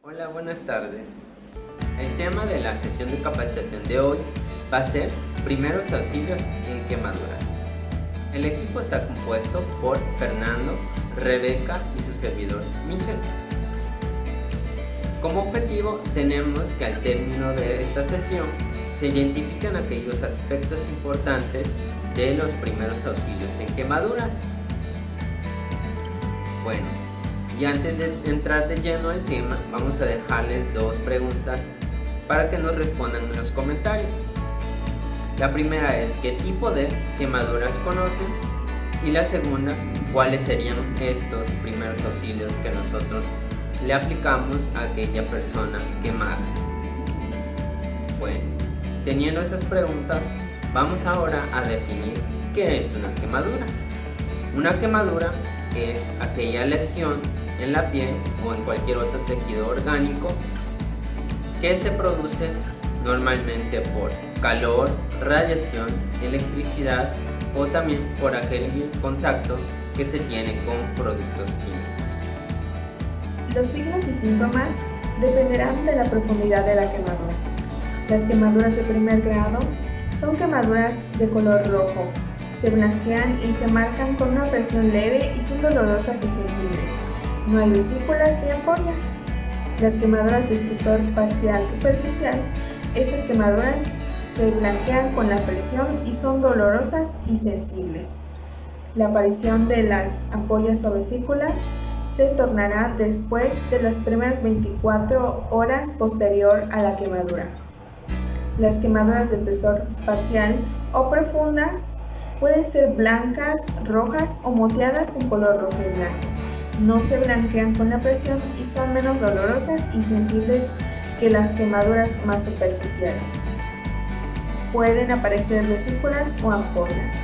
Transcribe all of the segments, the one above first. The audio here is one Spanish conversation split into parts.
Hola, buenas tardes. El tema de la sesión de capacitación de hoy va a ser primeros auxilios en quemaduras. El equipo está compuesto por Fernando, Rebeca y su servidor Michelle. Como objetivo tenemos que al término de esta sesión se identifiquen aquellos aspectos importantes de los primeros auxilios en quemaduras. Bueno, y antes de entrar de lleno al tema, vamos a dejarles dos preguntas para que nos respondan en los comentarios. La primera es ¿qué tipo de quemaduras conocen? Y la segunda, ¿cuáles serían estos primeros auxilios que nosotros le aplicamos a aquella persona quemada? Bueno, teniendo esas preguntas, vamos ahora a definir qué es una quemadura. Una quemadura es aquella lesión en la piel o en cualquier otro tejido orgánico que se produce normalmente por calor, radiación, electricidad o también por aquel contacto que se tiene con productos químicos. Los signos y síntomas dependerán de la profundidad de la quemadura. Las quemaduras de primer grado son quemaduras de color rojo. Se blanquean y se marcan con una presión leve y son dolorosas y sensibles. No hay vesículas ni ampollas. Las quemaduras de espesor parcial superficial, estas quemaduras se blanquean con la presión y son dolorosas y sensibles. La aparición de las ampollas o vesículas se tornará después de las primeras 24 horas posterior a la quemadura. Las quemaduras de espesor parcial o profundas pueden ser blancas, rojas o moteadas en color rojo y blanco. No se blanquean con la presión y son menos dolorosas y sensibles que las quemaduras más superficiales. Pueden aparecer vesículas o ampollas.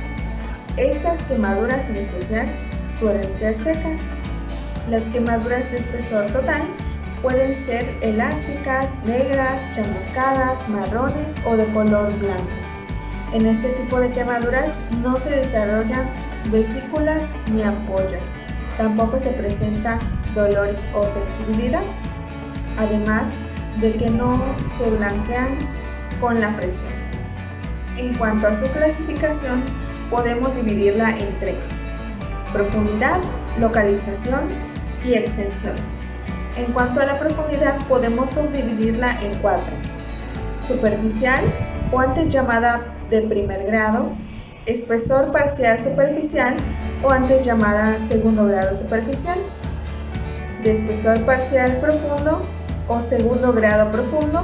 Estas quemaduras en especial suelen ser secas. Las quemaduras de espesor total pueden ser elásticas, negras, chamuscadas, marrones o de color blanco. En este tipo de quemaduras no se desarrollan vesículas ni ampollas. Tampoco se presenta dolor o sensibilidad, además de que no se blanquean con la presión. En cuanto a su clasificación, podemos dividirla en tres: profundidad, localización y extensión. En cuanto a la profundidad, podemos subdividirla en cuatro: superficial o antes llamada de primer grado, espesor parcial superficial o antes llamada segundo grado superficial, de espesor parcial profundo o segundo grado profundo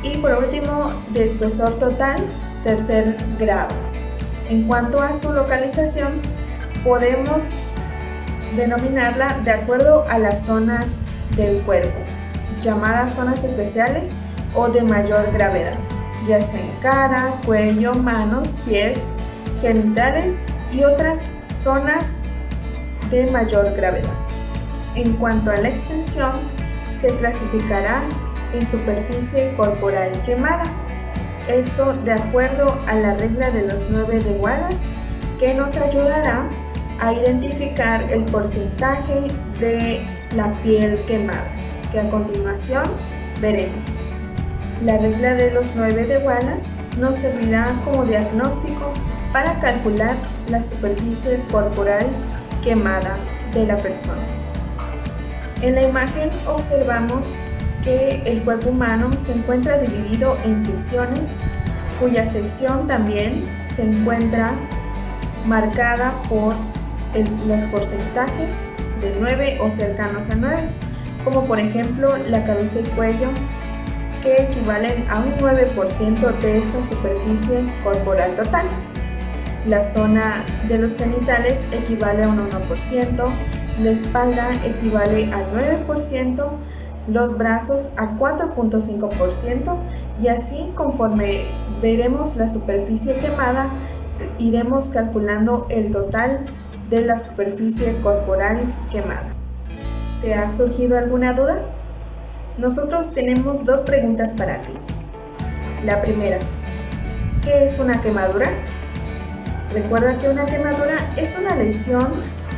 y por último de espesor total tercer grado. En cuanto a su localización, podemos denominarla de acuerdo a las zonas del cuerpo, llamadas zonas especiales o de mayor gravedad, ya sea en cara, cuello, manos, pies, genitales y otras zonas de mayor gravedad. En cuanto a la extensión, se clasificará en superficie corporal quemada. Esto de acuerdo a la regla de los 9 de Wallace, que nos ayudará a identificar el porcentaje de la piel quemada, que a continuación veremos. La regla de los 9 de Wallace nos servirá como diagnóstico para calcular la superficie corporal quemada de la persona. En la imagen observamos que el cuerpo humano se encuentra dividido en secciones, cuya sección también se encuentra marcada por los porcentajes de 9 o cercanos a 9, como por ejemplo la cabeza y cuello, que equivalen a un 9% de esta superficie corporal total. La zona de los genitales equivale a un 1%, la espalda equivale al 9%, los brazos a 4.5% y así conforme veremos la superficie quemada, iremos calculando el total de la superficie corporal quemada. ¿Te ha surgido alguna duda? Nosotros tenemos dos preguntas para ti. La primera, ¿qué es una quemadura? Recuerda que una quemadura es una lesión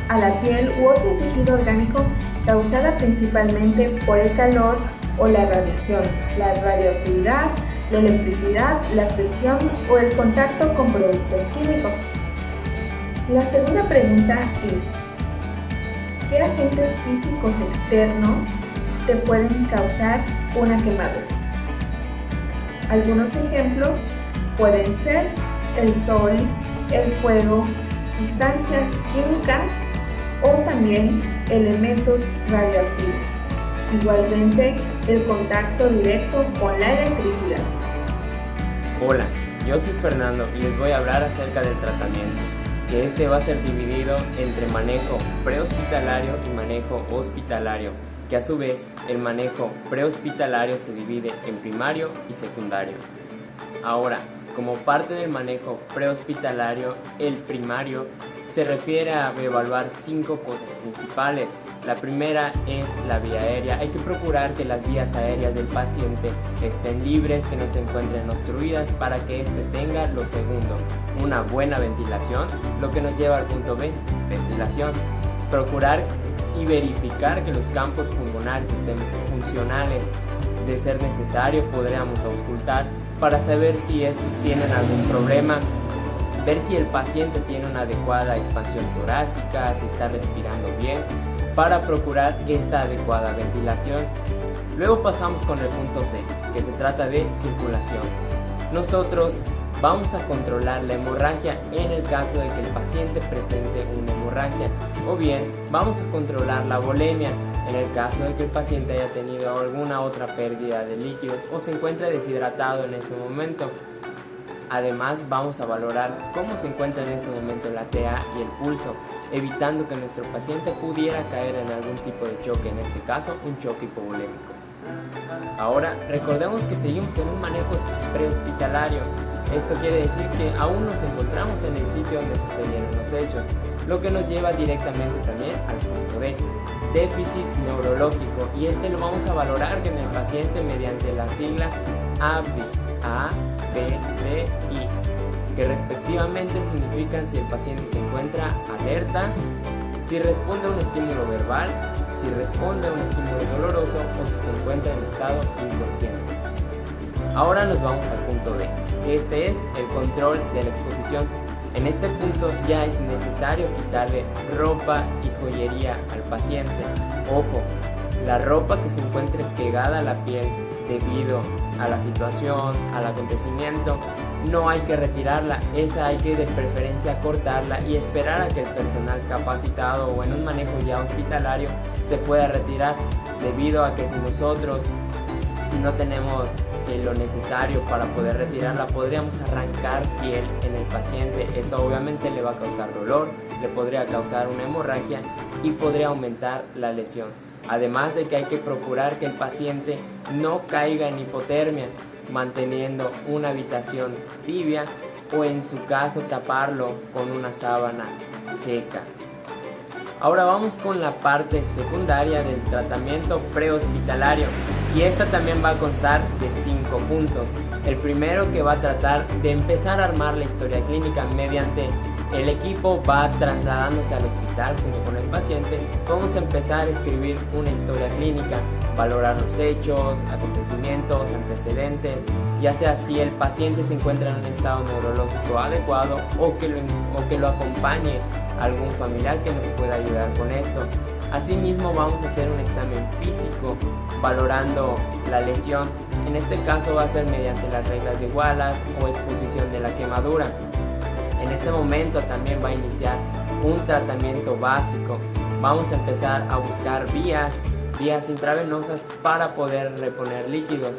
a la piel u otro tejido orgánico causada principalmente por el calor o la radiación, la radioactividad, la electricidad, la fricción o el contacto con productos químicos. La segunda pregunta es: ¿qué agentes físicos externos te pueden causar una quemadura? Algunos ejemplos pueden ser el sol, el fuego, sustancias químicas o también elementos radioactivos. Igualmente, el contacto directo con la electricidad. Hola, yo soy Fernando y les voy a hablar acerca del tratamiento, que este va a ser dividido entre manejo prehospitalario y manejo hospitalario, que a su vez el manejo prehospitalario se divide en primario y secundario. Ahora, como parte del manejo prehospitalario, el primario se refiere a evaluar 5 cosas principales. La primera es la vía aérea. Hay que procurar que las vías aéreas del paciente estén libres, que no se encuentren obstruidas para que éste tenga lo segundo, una buena ventilación, lo que nos lleva al punto B, ventilación. Procurar y verificar que los campos pulmonares estén funcionales. De ser necesario, podríamos auscultar para saber si estos tienen algún problema, ver si el paciente tiene una adecuada expansión torácica, si está respirando bien, para procurar esta adecuada ventilación. Luego pasamos con el punto C, que se trata de circulación. Nosotros vamos a controlar la hemorragia en el caso de que el paciente presente una hemorragia, o bien vamos a controlar la volemia en el caso de que el paciente haya tenido alguna otra pérdida de líquidos o se encuentre deshidratado en ese momento. Además, vamos a valorar cómo se encuentra en ese momento la TA y el pulso, evitando que nuestro paciente pudiera caer en algún tipo de choque, en este caso un choque hipovolémico. Ahora, recordemos que seguimos en un manejo prehospitalario. Esto quiere decir que aún nos encontramos en el sitio donde sucedieron los hechos, lo que nos lleva directamente también al punto D, déficit neurológico, y este lo vamos a valorar en el paciente mediante las siglas ABDI, A, B, D, I, que respectivamente significan si el paciente se encuentra alerta, si responde a un estímulo verbal, si responde a un estímulo doloroso o si se encuentra en estado inconsciente. Ahora nos vamos al punto D, que este es el control de la exposición. En este punto ya es necesario quitarle ropa y joyería al paciente. Ojo, la ropa que se encuentre pegada a la piel debido a la situación, al acontecimiento, no hay que retirarla, esa hay que de preferencia cortarla y esperar a que el personal capacitado o en un manejo ya hospitalario se pueda retirar, debido a que si no tenemos lo necesario para poder retirarla, podríamos arrancar piel en el paciente. Esto obviamente le va a causar dolor, le podría causar una hemorragia y podría aumentar la lesión. Además de que hay que procurar que el paciente no caiga en hipotermia, manteniendo una habitación tibia o en su caso taparlo con una sábana seca. Ahora vamos con la parte secundaria del tratamiento prehospitalario, y esta también va a constar de 5 puntos. El primero, que va a tratar de empezar a armar la historia clínica mediante el equipo va trasladándose al hospital junto con el paciente. Vamos a empezar a escribir una historia clínica, valorar los hechos, acontecimientos, antecedentes, ya sea si el paciente se encuentra en un estado neurológico adecuado o que lo acompañe algún familiar que nos pueda ayudar con esto. Asimismo, vamos a hacer un examen físico valorando la lesión. En este caso va a ser mediante las reglas de Wallace o exposición de la quemadura. En este momento también va a iniciar un tratamiento básico. Vamos a empezar a buscar vías intravenosas para poder reponer líquidos.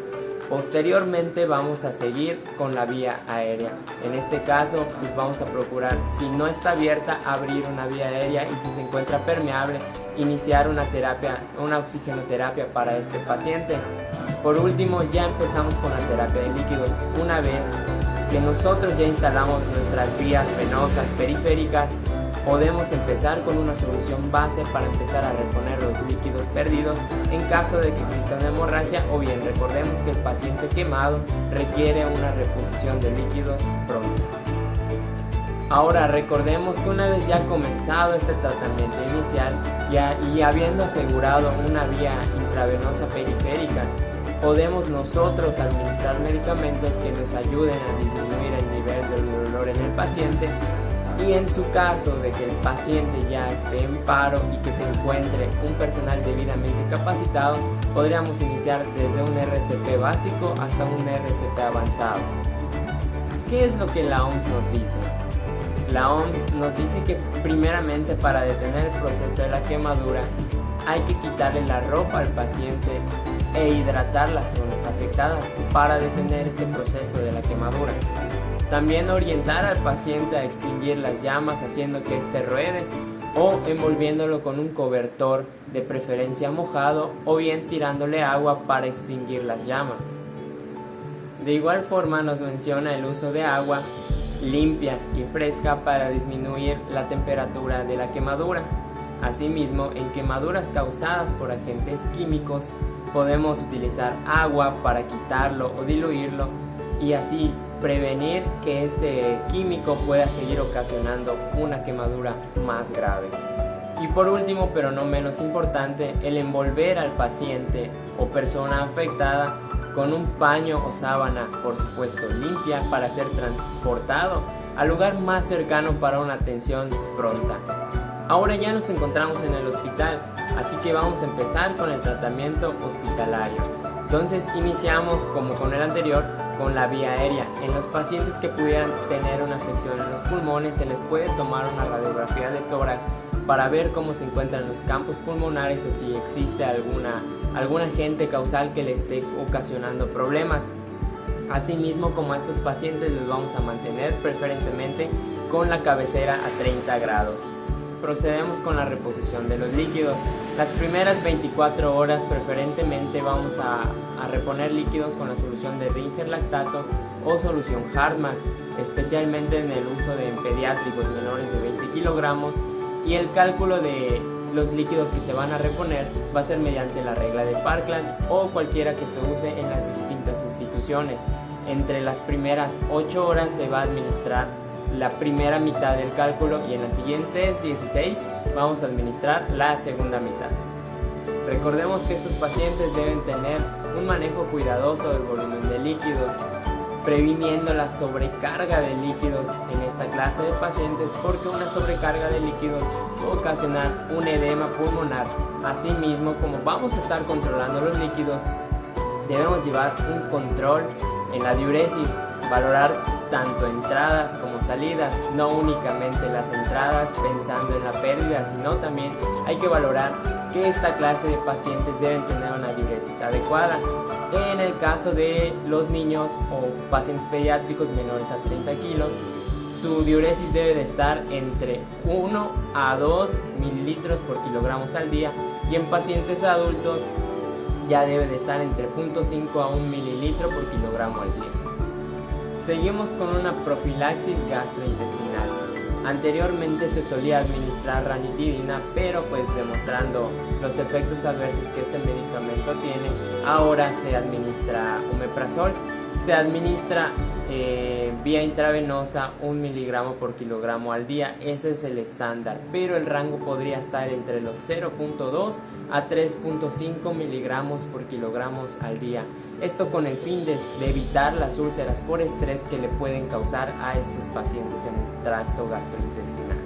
Posteriormente vamos a seguir con la vía aérea. En este caso, pues vamos a procurar, si no está abierta, abrir una vía aérea, y si se encuentra permeable, iniciar una oxigenoterapia para este paciente. Por último, ya empezamos con la terapia de líquidos. Una vez que nosotros ya instalamos nuestras vías venosas periféricas, podemos empezar con una solución base para empezar a reponer los líquidos perdidos en caso de que exista una hemorragia, o bien recordemos que el paciente quemado requiere una reposición de líquidos pronto. Ahora recordemos que una vez ya comenzado este tratamiento inicial y habiendo asegurado una vía intravenosa periférica, podemos nosotros administrar medicamentos que nos ayuden a disminuir el nivel del dolor en el paciente, y en su caso de que el paciente ya esté en paro y que se encuentre un personal debidamente capacitado, podríamos iniciar desde un RCP básico hasta un RCP avanzado. ¿Qué es lo que la OMS nos dice? La OMS nos dice que primeramente para detener el proceso de la quemadura hay que quitarle la ropa al paciente e hidratar las zonas afectadas para detener este proceso de la quemadura. También orientar al paciente a extinguir las llamas haciendo que éste ruede o envolviéndolo con un cobertor, de preferencia mojado, o bien tirándole agua para extinguir las llamas. De igual forma nos menciona el uso de agua limpia y fresca para disminuir la temperatura de la quemadura. Asimismo, en quemaduras causadas por agentes químicos podemos utilizar agua para quitarlo o diluirlo y así prevenir que este químico pueda seguir ocasionando una quemadura más grave. Y por último, pero no menos importante, el envolver al paciente o persona afectada con un paño o sábana, por supuesto limpia, para ser transportado al lugar más cercano para una atención pronta. Ahora ya nos encontramos en el hospital, así que vamos a empezar con el tratamiento hospitalario. Entonces iniciamos, como con el anterior, con la vía aérea. En los pacientes que pudieran tener una afección en los pulmones se les puede tomar una radiografía de tórax para ver cómo se encuentran los campos pulmonares o si existe algún agente causal que le esté ocasionando problemas. Asimismo, como a estos pacientes les vamos a mantener preferentemente con la cabecera a 30 grados. Procedemos con la reposición de los líquidos. Las primeras 24 horas preferentemente vamos a reponer líquidos con la solución de Ringer lactato o solución Hartmann, especialmente en el uso de pediátricos menores de 20 kilogramos, y el cálculo de los líquidos que se van a reponer va a ser mediante la regla de Parkland o cualquiera que se use en las distintas instituciones. Entre las primeras 8 horas se va a administrar la primera mitad del cálculo y en las siguientes 16 vamos a administrar la segunda mitad. Recordemos que estos pacientes deben tener un manejo cuidadoso del volumen de líquidos, previniendo la sobrecarga de líquidos en esta clase de pacientes, porque una sobrecarga de líquidos puede ocasionar un edema pulmonar. Asimismo, como vamos a estar controlando los líquidos, debemos llevar un control en la diuresis, valorar tanto entradas como salidas, no únicamente las entradas pensando en la pérdida, sino también hay que valorar que esta clase de pacientes deben tener una diuresis adecuada. En el caso de los niños o pacientes pediátricos menores a 30 kilos, su diuresis debe de estar entre 1 a 2 mililitros por kilogramos al día, y en pacientes adultos ya debe de estar entre 0.5 a 1 mililitro por kilogramo al día. Seguimos con una profilaxis gastrointestinal. Anteriormente se solía administrar ranitidina, pero pues demostrando los efectos adversos que este medicamento tiene, ahora se administra omeprazol. Se administra vía intravenosa 1 miligramo por kilogramo al día, ese es el estándar, pero el rango podría estar entre los 0.2 a 3.5 miligramos por kilogramos al día. Esto con el fin de evitar las úlceras por estrés que le pueden causar a estos pacientes en el tracto gastrointestinal.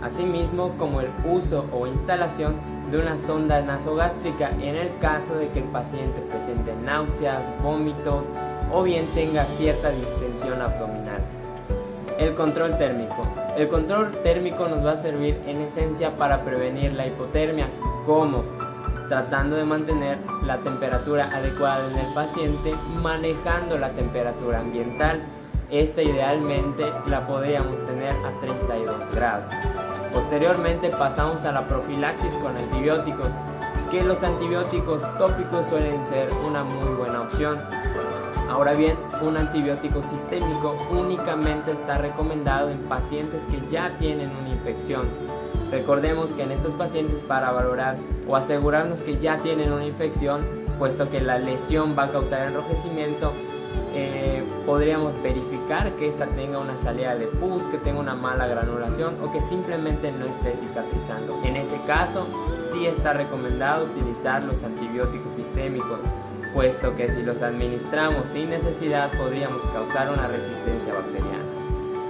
Asimismo, como el uso o instalación de una sonda nasogástrica en el caso de que el paciente presente náuseas, vómitos o bien tenga cierta distensión abdominal. El control térmico. El control térmico nos va a servir en esencia para prevenir la hipotermia, como tratando de mantener la temperatura adecuada en el paciente, manejando la temperatura ambiental. Esta idealmente la podríamos tener a 32 grados. Posteriormente pasamos a la profilaxis con antibióticos, que los antibióticos tópicos suelen ser una muy buena opción. Ahora bien, un antibiótico sistémico únicamente está recomendado en pacientes que ya tienen una infección. Recordemos que en estos pacientes, para valorar o asegurarnos que ya tienen una infección, puesto que la lesión va a causar enrojecimiento, podríamos verificar que esta tenga una salida de pus, que tenga una mala granulación o que simplemente no esté cicatrizando. En ese caso, sí está recomendado utilizar los antibióticos sistémicos, puesto que si los administramos sin necesidad podríamos causar una resistencia bacteriana.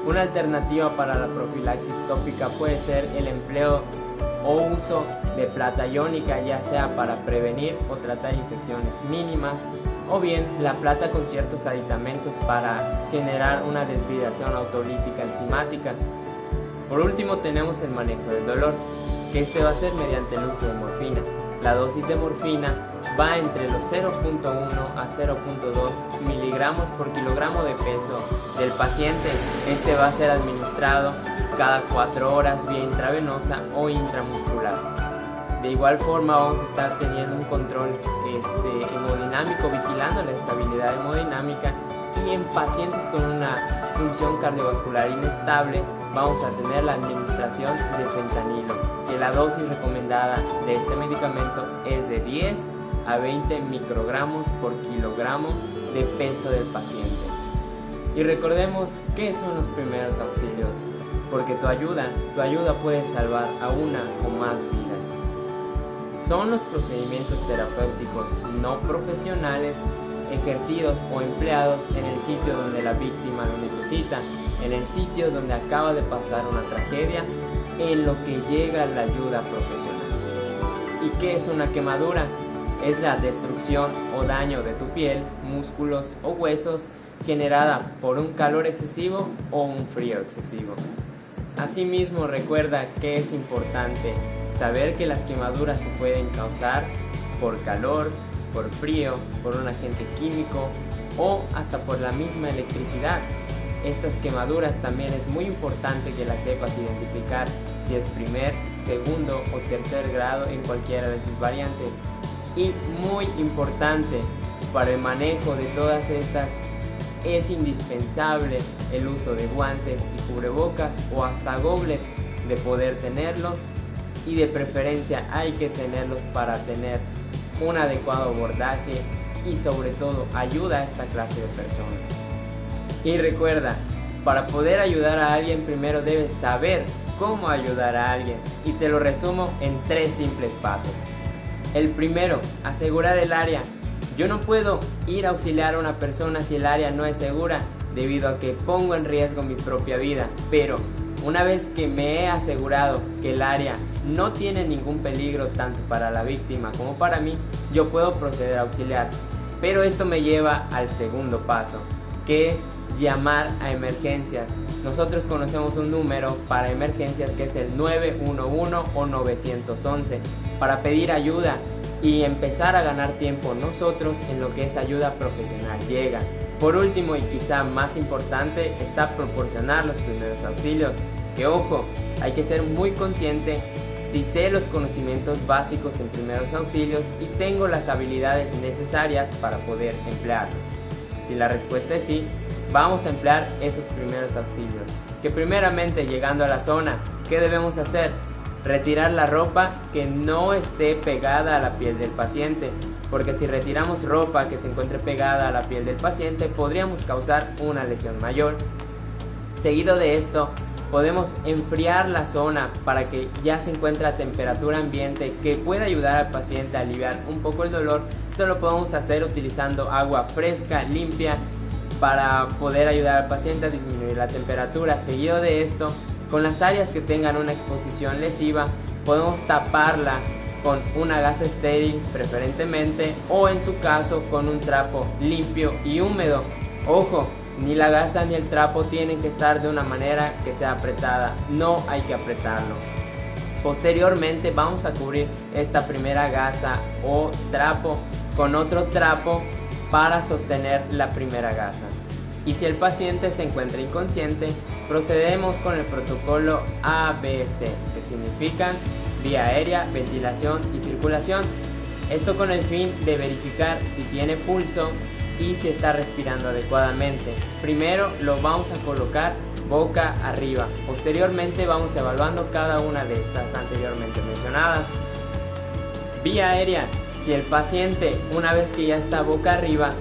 Una alternativa para la profilaxis tópica puede ser el empleo o uso de plata iónica, ya sea para prevenir o tratar infecciones mínimas, o bien la plata con ciertos aditamentos para generar una desvibración autolítica enzimática. Por último tenemos el manejo del dolor, que este va a ser mediante el uso de morfina. La dosis de morfina va entre los 0.1 a 0.2 miligramos por kilogramo de peso del paciente. Este va a ser administrado cada 4 horas vía intravenosa o intramuscular. De igual forma vamos a estar teniendo un control hemodinámico, vigilando la estabilidad hemodinámica, y en pacientes con una función cardiovascular inestable vamos a tener la administración de fentanilo, que la dosis recomendada de este medicamento es de 10 a 20 microgramos por kilogramo de peso del paciente. Y recordemos qué son los primeros auxilios, porque tu ayuda puede salvar a una o más vidas. Son los procedimientos terapéuticos no profesionales ejercidos o empleados en el sitio donde la víctima lo necesita, en el sitio donde acaba de pasar una tragedia, en lo que llega la ayuda profesional. ¿Y qué es una quemadura? Es la destrucción o daño de tu piel, músculos o huesos generada por un calor excesivo o un frío excesivo. Asimismo, recuerda que es importante saber que las quemaduras se pueden causar por calor, por frío, por un agente químico o hasta por la misma electricidad. Estas quemaduras también es muy importante que las sepas identificar si es primer, segundo o tercer grado en cualquiera de sus variantes. Y muy importante, para el manejo de todas estas es indispensable el uso de guantes y cubrebocas o hasta gogles, de poder tenerlos, y de preferencia hay que tenerlos para tener un adecuado abordaje y sobre todo ayuda a esta clase de personas. Y recuerda, para poder ayudar a alguien primero debes saber cómo ayudar a alguien, y te lo resumo en 3 simples pasos. El primero, asegurar el área. Yo no puedo ir a auxiliar a una persona si el área no es segura, debido a que pongo en riesgo mi propia vida, pero una vez que me he asegurado que el área no tiene ningún peligro tanto para la víctima como para mí, yo puedo proceder a auxiliar. Pero esto me lleva al segundo paso, que es llamar a emergencias. Nosotros conocemos un número para emergencias que es el 911 o 911 para pedir ayuda y empezar a ganar tiempo nosotros en lo que es ayuda profesional llega. Por último y quizá más importante está proporcionar los primeros auxilios, que ojo, hay que ser muy consciente si sé los conocimientos básicos en primeros auxilios y tengo las habilidades necesarias para poder emplearlos. Si la respuesta es sí, vamos a emplear esos primeros auxilios. Que primeramente, llegando a la zona, ¿qué debemos hacer? Retirar la ropa que no esté pegada a la piel del paciente, porque si retiramos ropa que se encuentre pegada a la piel del paciente podríamos causar una lesión mayor. Seguido de esto, podemos enfriar la zona para que ya se encuentre a temperatura ambiente, que pueda ayudar al paciente a aliviar un poco el dolor. Esto lo podemos hacer utilizando agua fresca, limpia, para poder ayudar al paciente a disminuir la temperatura. Seguido de esto, con las áreas que tengan una exposición lesiva, podemos taparla con una gasa estéril preferentemente, o en su caso con un trapo limpio y húmedo. Ojo, ni la gasa ni el trapo tienen que estar de una manera que sea apretada, no hay que apretarlo. Posteriormente vamos a cubrir esta primera gasa o trapo con otro trapo para sostener la primera gasa. Y si el paciente se encuentra inconsciente, procedemos con el protocolo ABC, que significan vía aérea, ventilación y circulación. Esto con el fin de verificar si tiene pulso y si está respirando adecuadamente. Primero lo vamos a colocar boca arriba. Posteriormente vamos evaluando cada una de estas anteriormente mencionadas. Vía aérea, si el paciente, una vez que ya está boca arriba,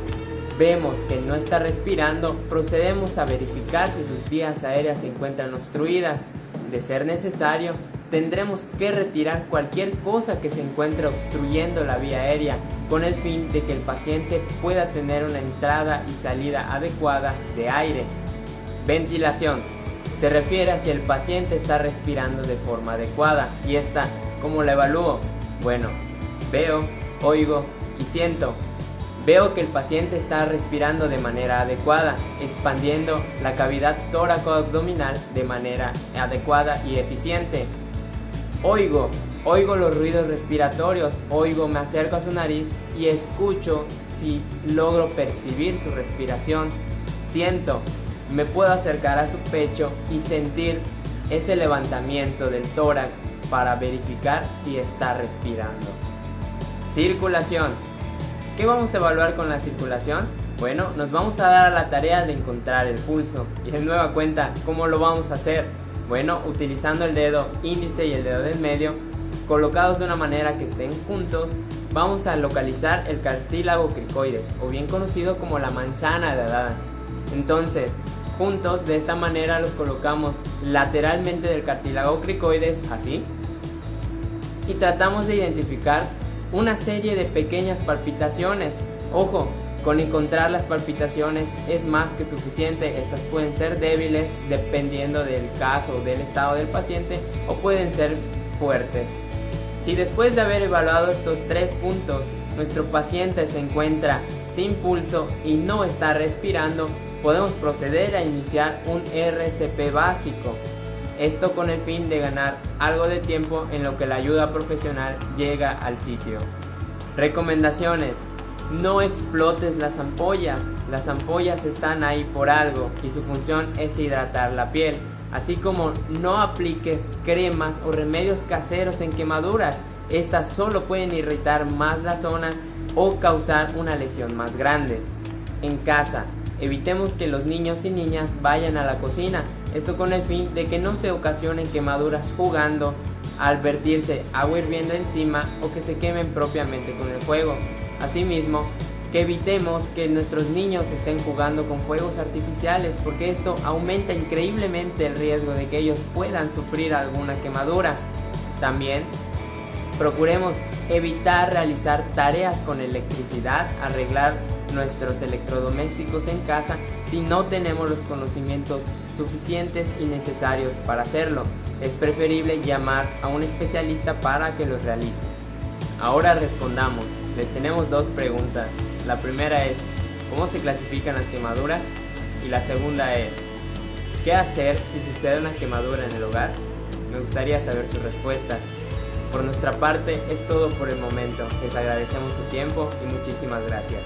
vemos que no está respirando, procedemos a verificar si sus vías aéreas se encuentran obstruidas. De ser necesario, tendremos que retirar cualquier cosa que se encuentre obstruyendo la vía aérea con el fin de que el paciente pueda tener una entrada y salida adecuada de aire. Ventilación. Se refiere a si el paciente está respirando de forma adecuada. ¿Y esta cómo la evalúo? Bueno, veo, oigo y siento. Veo que el paciente está respirando de manera adecuada, expandiendo la cavidad tóraco-abdominal de manera adecuada y eficiente. Oigo los ruidos respiratorios, me acerco a su nariz y escucho si logro percibir su respiración. Siento, me puedo acercar a su pecho y sentir ese levantamiento del tórax para verificar si está respirando. Circulación. ¿Qué vamos a evaluar con la circulación? Bueno, nos vamos a dar a la tarea de encontrar el pulso. Y de nueva cuenta, ¿cómo lo vamos a hacer? Bueno, utilizando el dedo índice y el dedo del medio, colocados de una manera que estén juntos, vamos a localizar el cartílago cricoides, o bien conocido como la manzana de Adán. Entonces, juntos de esta manera los colocamos lateralmente del cartílago cricoides, así, y tratamos de identificar una serie de pequeñas palpitaciones. Ojo, con encontrar las palpitaciones es más que suficiente. Estas pueden ser débiles dependiendo del caso o del estado del paciente, o pueden ser fuertes. Si después de haber evaluado estos 3 puntos, nuestro paciente se encuentra sin pulso y no está respirando, podemos proceder a iniciar un RCP básico. Esto con el fin de ganar algo de tiempo en lo que la ayuda profesional llega al sitio. Recomendaciones: no explotes las ampollas. Las ampollas están ahí por algo y su función es hidratar la piel. Así como no apliques cremas o remedios caseros en quemaduras. Estas solo pueden irritar más las zonas o causar una lesión más grande. En casa, evitemos que los niños y niñas vayan a la cocina. Esto con el fin de que no se ocasionen quemaduras jugando, al vertirse agua hirviendo encima o que se quemen propiamente con el fuego. Asimismo, que evitemos que nuestros niños estén jugando con fuegos artificiales, porque esto aumenta increíblemente el riesgo de que ellos puedan sufrir alguna quemadura. También procuremos evitar realizar tareas con electricidad, arreglar nuestros electrodomésticos en casa si no tenemos los conocimientos suficientes y necesarios para hacerlo. Es preferible llamar a un especialista para que los realice. Ahora respondamos. Les tenemos 2 preguntas. La primera es: ¿cómo se clasifican las quemaduras? Y la segunda es: ¿qué hacer si sucede una quemadura en el hogar? Me gustaría saber sus respuestas. Por nuestra parte es todo por el momento. Les agradecemos su tiempo y muchísimas gracias.